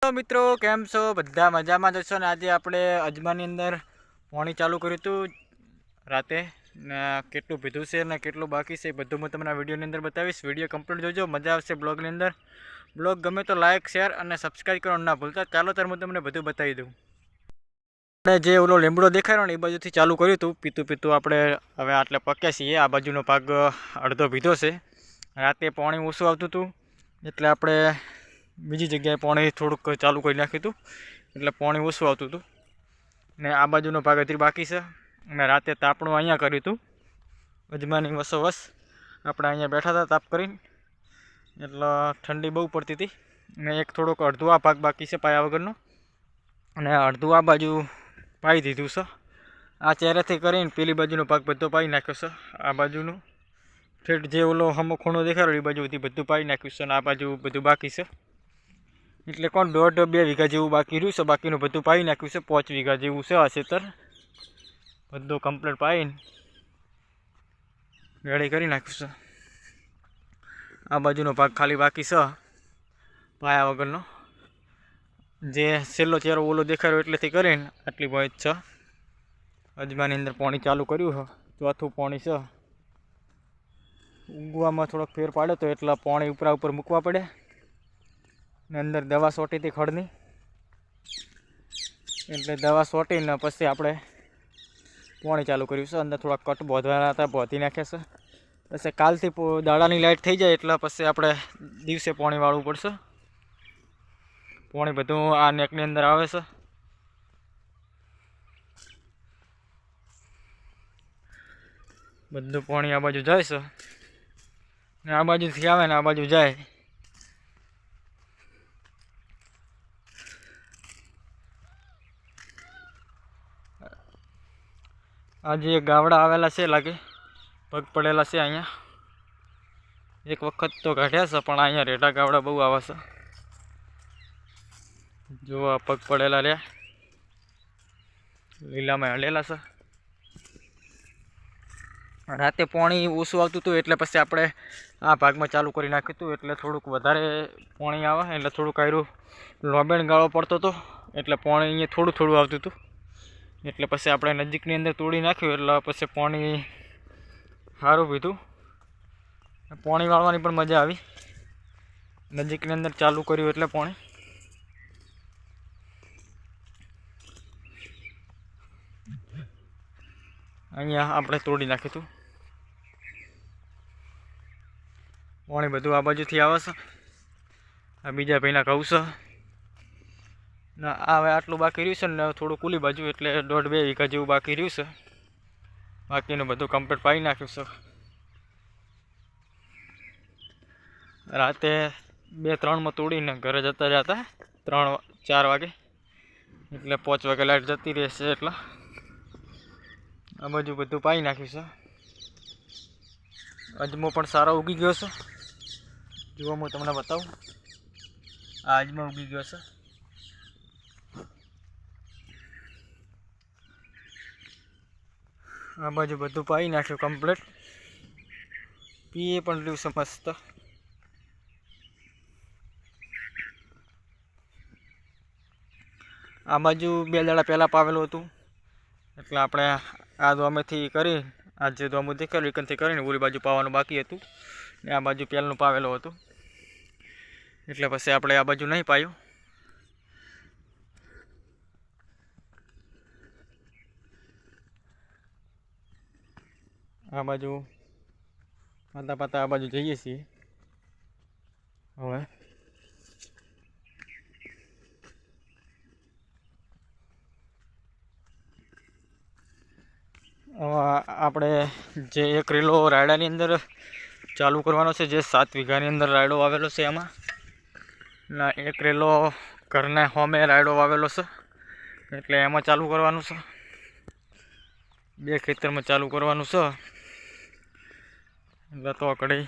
तो मित्रों केम छो बधा मजा में जशो ने आज आपणे अजमानी अंदर पाणी चालू कर्युं हतुं राते ने केटलुं पीधुं छे ने केटलुं बाकी छे बधुं मैं तमने विडियो ની અંદર बतावीश। विडियो कम्प्लीट जोजो, मजा आवशे ब्लॉग ની અંદર। ब्लॉग गमे तो लाइक शेर और सब्सक्राइब करवानुं ना भूलता। चालो त्यार मैं तमने बधुं बतावी दूँ। આપણે જે ઓલો લીમડો દેખાયો ને એ બાજુથી ચાલુ કર્યું હતું પીતું પીતું આપણે હવે આટલે પક્યા છીએ। આ બાજુનો ભાગ અડધો પીધો છે। રાતે પાણી ઓછું આવતું હતું એટલે આપણે બીજી જગ્યાએ પાણી થોડુંક ચાલુ કરી નાખ્યું હતું એટલે પાણી ઓછું આવતું હતું ને આ બાજુનો ભાગ હજી બાકી છે। અને રાતે તાપણું અહીંયા કર્યું હતું અજમાની વસોવસ। આપણે અહીંયા બેઠા હતા તાપ કરીને એટલે ઠંડી બહુ પડતી હતી ને એક થોડોક અડધું આ ભાગ બાકી છે પાયા વગરનો અને અડધું આ બાજુ પાઈ દીધું છે। આ ચહેરેથી કરીને પેલી બાજુનો ભાગ બધો પાઈ નાખ્યો છે। આ બાજુનું ઠેઠ જે ઓલો હમો ખૂણો દેખાડ્યો એ બાજુથી બધું પાઈ નાખ્યું છે અને આ બાજુ બધું બાકી છે। એટલે કોણ 1.5-2 વીઘા જેવું બાકી રહ્યું છે। બાકીનું બધું પાઈ નાખ્યું છે। 5 વીઘા જેવું છે આ ખેતર બધું કમ્પ્લીટ પાઈને રેડી કરી નાખ્યું છે। આ બાજુનો ભાગ ખાલી બાકી છે પાયા વગરનો। જે છેલ્લો ચહેરો ઓલો દેખાડ્યો એટલેથી કરીને આટલી પહોંચ છે। અજમાની અંદર પાણી ચાલુ કર્યું છે, ચોથું પાણી છે। ઉગવામાં થોડોક ફેર પાડ્યો તો એટલા પાણી ઉપરા ઉપર મૂકવા પડે ને અંદર દવા છોટી હતી ખડની એટલે દવા છોટીને પછી આપણે પાણી ચાલુ કર્યું છે। અંદર થોડા કટ બોધવાના હતા, બોધી નાખ્યા છે। પછી કાલથી દાડાની લાઇટ થઈ જાય એટલે પછી આપણે દિવસે પાણી વાળવું પડશે। પાણી બધું આ નેકની અંદર આવે છે। બધું પાણી આ બાજુ જાય છે ને આ બાજુથી આવે ને આ બાજુ જાય। આજે ગાવડા આવેલા છે લાગે, પગ પડેલા છે અહીંયા। એક વખત તો કાઢ્યા છે પણ અહીંયા રેટા ગાવડા બહુ આવે છે। જો આ પગ પડેલા રહ્યા લીલામાં હલેલા છે। રાતે પાણી ઓછું આવતું હતું એટલે પછી આપણે આ ભાગમાં ચાલુ કરી નાખ્યું હતું એટલે થોડુંક વધારે પાણી આવે એટલે થોડુંક આયરું લોબેણ ગાળો પડતો હતો એટલે પાણી અહીંયા થોડું થોડું આવતું હતું એટલે પછી આપણે નજીકની અંદર તોડી નાખ્યું એટલે પછી પાણી સારું પીધું। પાણી વાળવાની પણ મજા આવી। નજીકની અંદર ચાલુ કર્યું એટલે પાણી અહીંયા આપણે તોડી નાખ્યું હતું। પાણી બધું આ બાજુથી આવે છે। આ બીજા ભાઈના ઘઉં છે ને આ હવે આટલું બાકી રહ્યું છે ને થોડું કુલી બાજુ એટલે 1.5-2 વીઘા જેવું બાકી રહ્યું છે। બાકીનું બધું કમ્પ્લીટ પાઈ નાખ્યું છે। રાતે 2-3 તોડીને ઘરે જતા રહ્યા હતા 3-4 વાગે એટલે 5 વાગે લાઇટ જતી રહેશે એટલે આ બાજુ બધું પાઈ નાખ્યું છે। અજમો પણ સારો ઉગી ગયો છે। જુઓ હું તમને બતાવું, આ અજમો ઉગી ગયો છે। આ બાજુ બધું પાઈ નાખ્યું કમ્પ્લીટ। પીએ પણ રહ્યું છે મસ્ત। આ બાજુ 2 દાડા પહેલાં પાવેલું હતું એટલે આપણે આ દોમેથી કરી આ જે દોમું દેખાડ્યું એકનથી કરીને ઓલી બાજુ પાવાનું બાકી હતું ને આ બાજુ પહેલાંનું પાવેલું હતું એટલે પછી આપણે આ બાજુ નહીં પાયું। આ બાજુ પાતા પાતા આ બાજુ જઈએ છીએ હવે। આપણે જે એક રેલો રાયડાની અંદર ચાલુ કરવાનો છે, જે 7 વીઘાની અંદર રાયડો વાવેલો છે એમાં ના એક રેલો ઘરના હોમે રાયડો વાવેલો છે એટલે એમાં ચાલુ કરવાનું છે। 2 ખેતરમાં ચાલુ કરવાનું છે એટલે તો કડી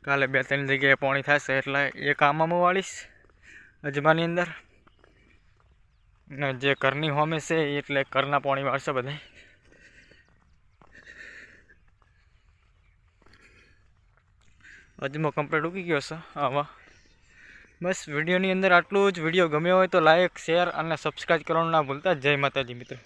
કાલે 2-3 જગ્યાએ પાણી થશે એટલે એક આમાં વાળીશ અજમાની અંદર ને જે ઘરની હોમે છે એટલે ઘરના પાણી વાળશે બધા। અજમો કમ્પ્લીટ ઉગી ગયો છે આમાં બસ વિડીયોની અંદર આટલું જ. વિડીયો ગમ્યો હોય તો લાઇક, શેર અને સબસ્ક્રાઈબ કરવાનું ના ભૂલતા. જય માતાજી મિત્રો.